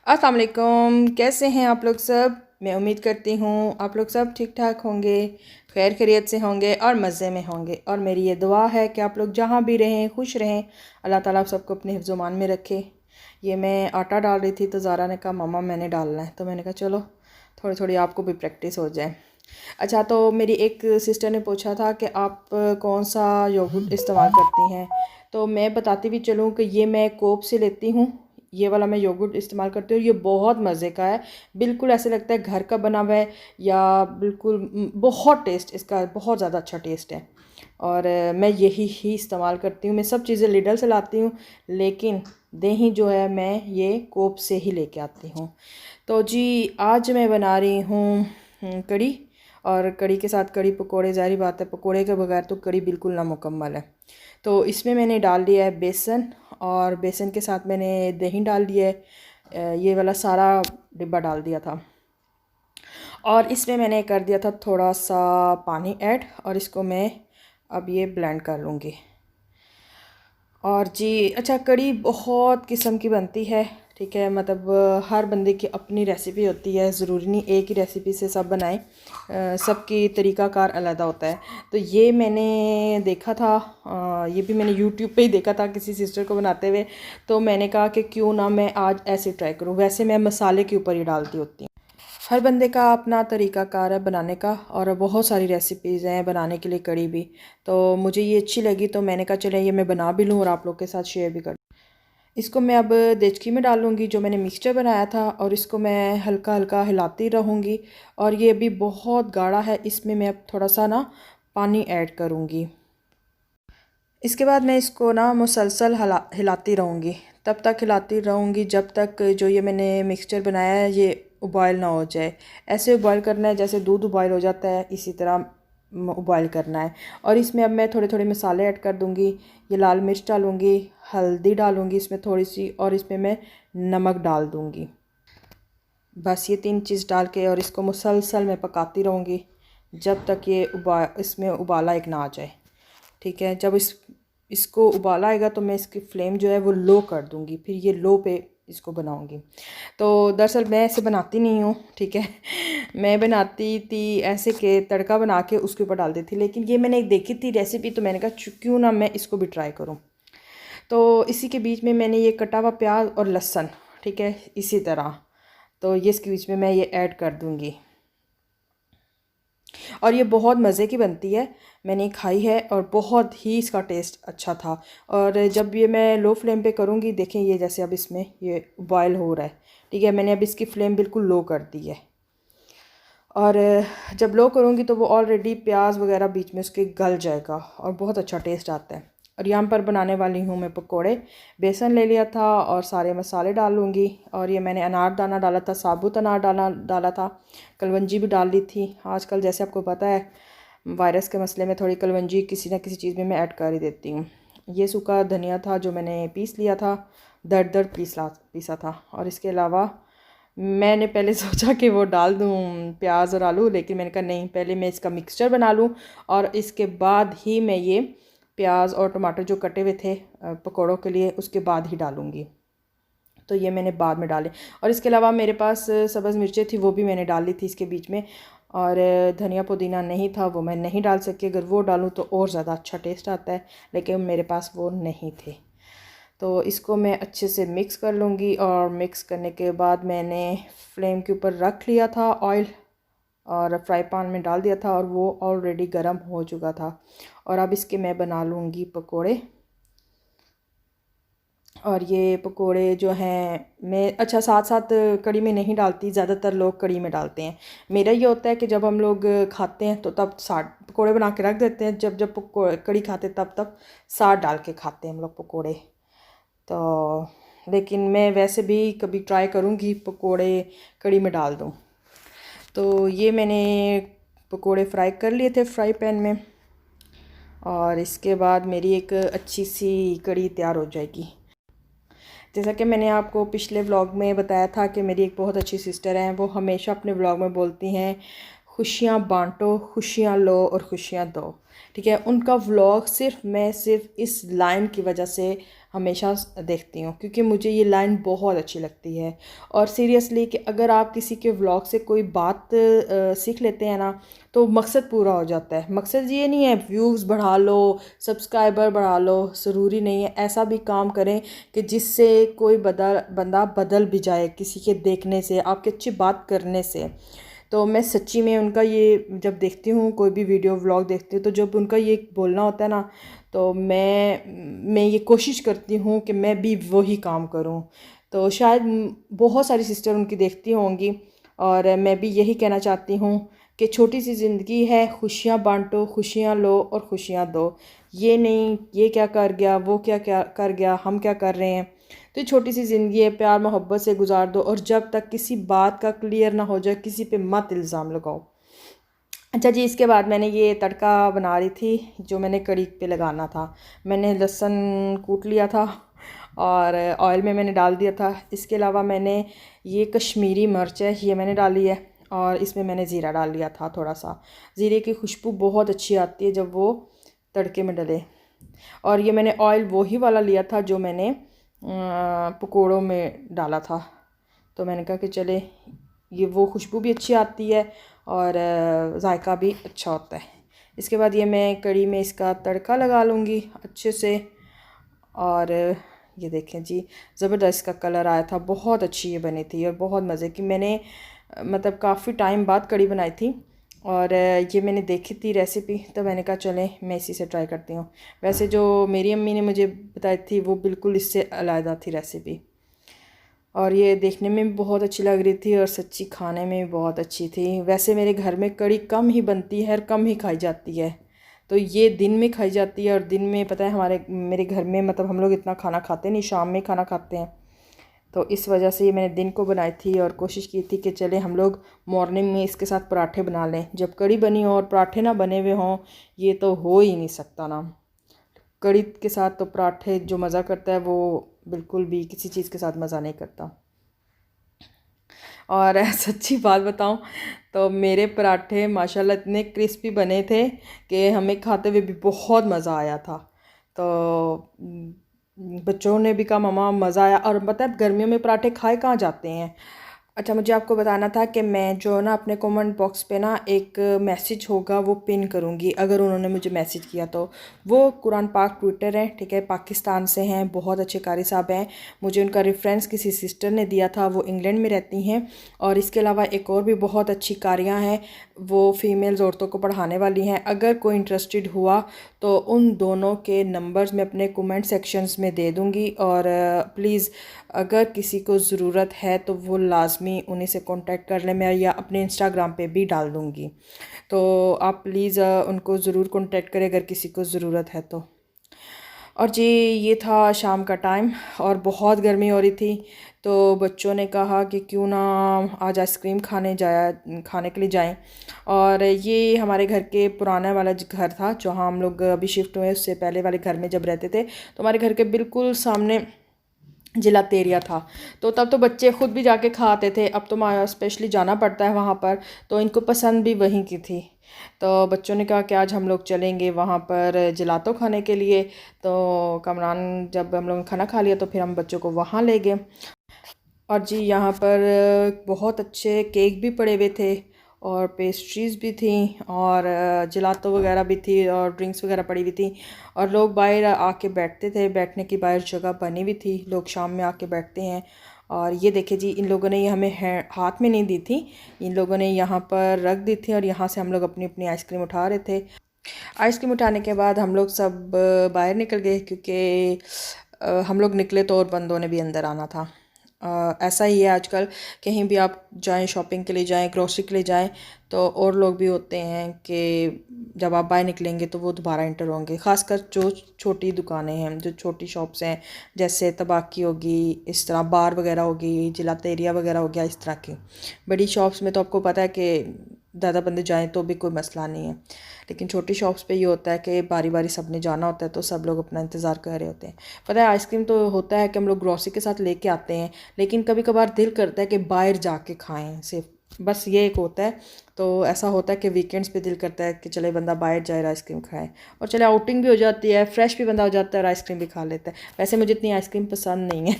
अस्सलाम वालेकुम। कैसे हैं आप लोग सब? मैं उम्मीद करती हूँ आप लोग सब ठीक ठाक होंगे, खैर खैरियत से होंगे और मज़े में होंगे। और मेरी ये दुआ है कि आप लोग जहाँ भी रहें खुश रहें। अल्लाह ताला आप सबको अपने हिफ्ज़-ओ-मान में रखे। ये मैं आटा डाल रही थी तो ज़ारा ने कहा मम्मा मैंने डालना है, तो मैंने कहा चलो थोड़ी थोड़ी आपको भी प्रैक्टिस हो जाए। अच्छा, तो मेरी एक सिस्टर ने पूछा था कि आप कौन सा योगर्ट इस्तेमाल करती हैं, तो मैं बताती भी चलूँ कि ये मैं कोप से लेती हूँ। ये वाला मैं योगर्ट इस्तेमाल करती हूँ। ये बहुत मज़े का है, बिल्कुल ऐसे लगता है घर का बना हुआ है, या बिल्कुल बहुत टेस्ट इसका, बहुत ज़्यादा अच्छा टेस्ट है। और मैं यही ही इस्तेमाल करती हूँ। मैं सब चीज़ें लिडल से लाती हूँ, लेकिन दही जो है मैं ये कोप से ही लेके आती हूँ। तो जी आज मैं बना रही हूँ कड़ी। और कड़ी के साथ कड़ी पकोड़े, ज़ाहिर बात है पकोड़े के बगैर तो कड़ी बिल्कुल नामुकम्मल है। तो इसमें मैंने डाल दिया है बेसन, और बेसन के साथ मैंने दही डाल दिया है। ये वाला सारा डिब्बा डाल दिया था। और इसमें मैंने कर दिया था थोड़ा सा पानी ऐड, और इसको मैं अब ये ब्लेंड कर लूँगी। और जी अच्छा, कड़ी बहुत किस्म की बनती है, ठीक है। मतलब हर बंदे की अपनी रेसिपी होती है, ज़रूरी नहीं एक ही रेसिपी से सब बनाएं। सबकी तरीक़ाकार अलग होता है। तो ये मैंने देखा था, ये भी मैंने यूट्यूब पे ही देखा था किसी सिस्टर को बनाते हुए। तो मैंने कहा कि क्यों ना मैं आज ऐसे ट्राई करूँ। वैसे मैं मसाले के ऊपर ही डालती होती हूँ। हर बंदे का अपना तरीक़ाकार है बनाने का, और बहुत सारी रेसिपीज़ हैं बनाने के लिए कड़ी भी। तो मुझे ये अच्छी लगी, तो मैंने कहा चले ये मैं बना भी लूँ और आप लोग के साथ शेयर भी कर। इसको मैं अब देचकी में डालूँगी जो मैंने मिक्सचर बनाया था, और इसको मैं हल्का हल्का हिलाती रहूँगी। और ये अभी बहुत गाढ़ा है, इसमें मैं अब थोड़ा सा ना पानी ऐड करूँगी। इसके बाद मैं इसको ना मुसलसल हिलाती रहूँगी, तब तक हिलाती रहूँगी जब तक जो ये मैंने मिक्सचर बनाया है ये उबॉयल ना हो जाए। ऐसे उबॉयल करना है जैसे दूध उबॉयल हो जाता है, इसी तरह उबॉयल करना है। और इसमें अब मैं थोड़े थोड़े मसाले ऐड कर दूँगी। ये लाल मिर्च डालूँगी, हल्दी डालूँगी इसमें थोड़ी सी, और इसमें मैं नमक डाल दूँगी। बस ये 3 चीज़ डाल के और इसको मुसलसल मैं पकाती रहूँगी जब तक ये इसमें उबाला एक ना आ जाए, ठीक है। जब इसको उबाला आएगा तो मैं इसकी फ्लेम जो है वो लो कर दूँगी, फिर ये लो पे इसको बनाऊँगी। तो दरअसल मैं ऐसे बनाती नहीं हूँ, ठीक है। मैं बनाती थी ऐसे कि तड़का बना के उसके ऊपर डाल देती, लेकिन ये मैंने एक देखी थी रेसिपी, तो मैंने कहा क्यों ना मैं इसको भी ट्राई करूँ। तो इसी के बीच में मैंने ये कटा हुआ प्याज और लहसुन, ठीक है, इसी तरह, तो ये इसके बीच में मैं ये ऐड कर दूँगी। और ये बहुत मज़े की बनती है, मैंने खाई है और बहुत ही इसका टेस्ट अच्छा था। और जब ये मैं लो फ्लेम पे करूँगी, देखें ये जैसे अब इसमें ये बॉयल हो रहा है, ठीक है। मैंने अब इसकी फ़्लेम बिल्कुल लो कर दी है, और जब लो करूँगी तो वो ऑलरेडी प्याज वगैरह बीच में उसके गल जाएगा और बहुत अच्छा टेस्ट आता है। और यहाँ पर बनाने वाली हूँ मैं पकोड़े। बेसन ले लिया था और सारे मसाले डाल लूँगी। और ये मैंने अनारदाना डाला था, साबुत अनार डाला था, कलवंजी भी डाल ली थी। आजकल जैसे आपको पता है वायरस के मसले में थोड़ी कलवंजी किसी ना किसी चीज़ में मैं ऐड कर ही देती हूँ। ये सूखा धनिया था जो मैंने पीस लिया था, दर पीसा था। और इसके अलावा मैंने पहले सोचा कि वो डाल दूँ प्याज और आलू, लेकिन मैंने कहा नहीं, पहले मैं इसका मिक्सचर बना लूँ और इसके बाद ही मैं ये प्याज और टमाटर जो कटे हुए थे पकौड़ों के लिए उसके बाद ही डालूँगी। तो ये मैंने बाद में डाले। और इसके अलावा मेरे पास सब्ज़ मिर्चें थी, वो भी मैंने डाल ली थी इसके बीच में। और धनिया पुदीना नहीं था, वो मैं नहीं डाल सकी। अगर वो डालूँ तो और ज़्यादा अच्छा टेस्ट आता है, लेकिन मेरे पास वो नहीं थे। तो इसको मैं अच्छे से मिक्स कर लूँगी। और मिक्स करने के बाद मैंने फ्लेम के ऊपर रख लिया था ऑयल, और फ्राई पैन में डाल दिया था, और वो ऑलरेडी गर्म हो चुका था। और अब इसके मैं बना लूँगी पकोड़े। और ये पकोड़े जो हैं मैं अच्छा साथ साथ कड़ी में नहीं डालती, ज़्यादातर लोग कड़ी में डालते हैं। मेरा ये होता है कि जब हम लोग खाते हैं तो तब साथ पकोड़े बना के रख देते हैं, जब जब कड़ी खाते तब तब साथ डाल के खाते हैं हम लोग पकोड़े। तो लेकिन मैं वैसे भी कभी ट्राई करूँगी पकोड़े कड़ी में डाल दूँ। तो ये मैंने पकोड़े फ्राई कर लिए थे फ्राई पैन में, और इसके बाद मेरी एक अच्छी सी कड़ी तैयार हो जाएगी। जैसा कि मैंने आपको पिछले व्लॉग में बताया था कि मेरी एक बहुत अच्छी सिस्टर हैं, वो हमेशा अपने व्लॉग में बोलती हैं खुशियाँ बांटो, खुशियाँ लो और खुशियाँ दो। ठीक है। उनका व्लॉग मैं सिर्फ इस लाइन की वजह से हमेशा देखती हूँ, क्योंकि मुझे ये लाइन बहुत अच्छी लगती है। और सीरियसली कि अगर आप किसी के व्लॉग से कोई बात सीख लेते हैं ना, तो मकसद पूरा हो जाता है। मकसद ये नहीं है व्यूज़ बढ़ा लो, सब्सक्राइबर बढ़ा लो, ज़रूरी नहीं है। ऐसा भी काम करें कि जिससे कोई बंदा बदल भी जाए किसी के देखने से, आपकी अच्छी बात करने से। तो मैं सच्ची में उनका ये जब देखती हूँ, कोई भी वीडियो व्लॉग देखती हूँ, तो जब उनका ये बोलना होता है ना, तो मैं ये कोशिश करती हूँ कि मैं भी वही काम करूँ। तो शायद बहुत सारी सिस्टर उनकी देखती होंगी, और मैं भी यही कहना चाहती हूँ कि छोटी सी ज़िंदगी है, खुशियाँ बांटो, खुशियाँ लो और खुशियाँ दो। ये नहीं ये क्या कर गया, वो क्या क्या कर गया, हम क्या कर रहे हैं। तो ये छोटी सी ज़िंदगी है, प्यार मोहब्बत से गुजार दो, और जब तक किसी बात का क्लियर ना हो जाए किसी पे मत इल्ज़ाम लगाओ। अच्छा जी, इसके बाद मैंने ये तड़का बना रही थी जो मैंने कड़ी पे लगाना था। मैंने लहसुन कूट लिया था और ऑयल में मैंने डाल दिया था। इसके अलावा मैंने ये कश्मीरी मिर्च है, ये मैंने डाली है, और इसमें मैंने ज़ीरा डाल लिया था थोड़ा सा। ज़ीरे की खुशबू बहुत अच्छी आती है जब वो तड़के में डले। और ये मैंने ऑयल वही वाला लिया था जो मैंने पकोड़ों में डाला था। तो मैंने कहा कि चले, ये वो खुशबू भी अच्छी आती है और जायका भी अच्छा होता है। इसके बाद ये मैं कड़ी में इसका तड़का लगा लूँगी अच्छे से। और ये देखें जी, ज़बरदस्त इसका कलर आया था, बहुत अच्छी ये बनी थी और बहुत मज़े की। मैंने मतलब काफ़ी टाइम बाद कड़ी बनाई थी, और ये मैंने देखी थी रेसिपी, तो मैंने कहा चलें मैं इसी से ट्राई करती हूँ। वैसे जो मेरी अम्मी ने मुझे बताई थी वो बिल्कुल इससे अलग थी रेसिपी, और ये देखने में भी बहुत अच्छी लग रही थी और सच्ची खाने में भी बहुत अच्छी थी। वैसे मेरे घर में कड़ी कम ही बनती है और कम ही खाई जाती है, तो ये दिन में खाई जाती है। और दिन में पता है मेरे घर में मतलब हम लोग इतना खाना खाते नहीं, शाम में खाना खाते हैं। तो इस वजह से ये मैंने दिन को बनाई थी और कोशिश की थी कि चले हम लोग मॉर्निंग में इसके साथ पराठे बना लें। जब कड़ी बनी हो और पराठे ना बने हुए हों, ये तो हो ही नहीं सकता ना। कड़ी के साथ तो पराठे जो मज़ा करता है वो बिल्कुल भी किसी चीज़ के साथ मज़ा नहीं करता। और सच्ची बात बताऊं तो मेरे पराठे माशाल्लाह इतने क्रिस्पी बने थे कि हमें खाते हुए भी बहुत मज़ा आया था। तो बच्चों ने भी कहा मम्मा मज़ा आया। और पता है गर्मियों में पराठे खाए कहाँ जाते हैं। अच्छा, मुझे आपको बताना था कि मैं जो ना अपने कमेंट बॉक्स पे ना एक मैसेज होगा वो पिन करूँगी, अगर उन्होंने मुझे मैसेज किया तो। वो कुरान पाक ट्विटर है, ठीक है, पाकिस्तान से हैं, बहुत अच्छे कारी साहब हैं। मुझे उनका रेफरेंस किसी सिस्टर ने दिया था, वो इंग्लैंड में रहती हैं। और इसके अलावा एक और भी बहुत अच्छी कारियाँ हैं, वो फ़ीमेल्स औरतों को पढ़ाने वाली हैं। अगर कोई इंटरेस्टेड हुआ तो उन दोनों के नंबर्स मैं अपने कमेंट सेक्शंस में दे दूँगी। और प्लीज़ अगर किसी को ज़रूरत है तो वो लाजमी उन्हीं से कांटेक्ट कर लें। मैं या अपने इंस्टाग्राम पे भी डाल दूँगी, तो आप प्लीज़ उनको ज़रूर कांटेक्ट करें अगर किसी को ज़रूरत है तो। और जी, ये था शाम का टाइम और बहुत गर्मी हो रही थी, तो बच्चों ने कहा कि क्यों ना आज आइसक्रीम खाने के लिए जाएं। और ये हमारे घर के पुराना वाला घर था जहाँ हम लोग अभी शिफ्ट हुए, उससे पहले वाले घर में जब रहते थे तो हमारे घर के बिल्कुल सामने जिलात एरिया था। तो तब तो बच्चे ख़ुद भी जाके खाते थे, अब तो स्पेशली जाना पड़ता है वहाँ पर। तो इनको पसंद भी वहीं की थी, तो बच्चों ने कहा कि आज हम लोग चलेंगे वहाँ पर जिलातो खाने के लिए। तो कमरान जब हम लोगों ने खाना खा लिया तो फिर हम बच्चों को वहाँ ले गए। और जी, यहाँ पर बहुत अच्छे केक भी पड़े हुए थे और पेस्ट्रीज़ भी थी और जलातो वगैरह भी थी और ड्रिंक्स वगैरह पड़ी हुई थी। और लोग बाहर आके बैठते थे, बैठने की बाहर जगह बनी हुई थी, लोग शाम में आके बैठते हैं। और ये देखे जी, इन लोगों ने ये हमें हाथ में नहीं दी थी, इन लोगों ने यहाँ पर रख दी थी और यहाँ से हम लोग अपनी अपनी आइसक्रीम उठा रहे थे। आइसक्रीम उठाने के बाद हम लोग सब बाहर निकल गए, क्योंकि हम लोग निकले तो और बंदों ने भी अंदर आना था। ऐसा ही है आजकल, कहीं भी आप जाएं, शॉपिंग के लिए जाएं, ग्रोसरी के लिए जाएं, तो और लोग भी होते हैं कि जब आप बाहर निकलेंगे तो वो दोबारा इंटर होंगे। ख़ासकर जो छोटी दुकानें हैं, जो छोटी शॉप्स हैं, जैसे तबाकी होगी, इस तरह बार वगैरह होगी, जिलात एरिया वगैरह हो गया, इस तरह की बड़ी शॉप्स में तो आपको पता है कि ज़्यादा बंदे जाएं तो भी कोई मसला नहीं है। लेकिन छोटी शॉप्स पे ये होता है कि बारी बारी सब ने जाना होता है, तो सब लोग अपना इंतज़ार कर रहे होते हैं। पता है, आइसक्रीम तो होता है कि हम लोग ग्रॉसरी के साथ लेके आते हैं, लेकिन कभी कभार दिल करता है कि बाहर जाके खाएं सिर्फ बस ये एक होता है। तो ऐसा होता है कि वीकेंड्स पे दिल करता है कि चले बंदा बाहर जाए आइसक्रीम खाए, और चले आउटिंग भी हो जाती है, फ्रेश भी बंदा हो जाता है और आइसक्रीम भी खा लेता है। वैसे मुझे इतनी आइसक्रीम पसंद नहीं है।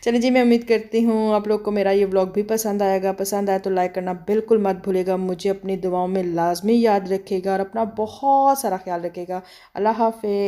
चलिए जी, मैं उम्मीद करती हूँ आप लोग को मेरा ये व्लॉग भी पसंद आएगा। पसंद आए तो लाइक करना बिल्कुल मत भूलेगा। मुझे अपनी दुआओं में लाजमी याद रखेगा और अपना बहुत सारा ख्याल रखेगा। अल्लाह हाफ़िज़।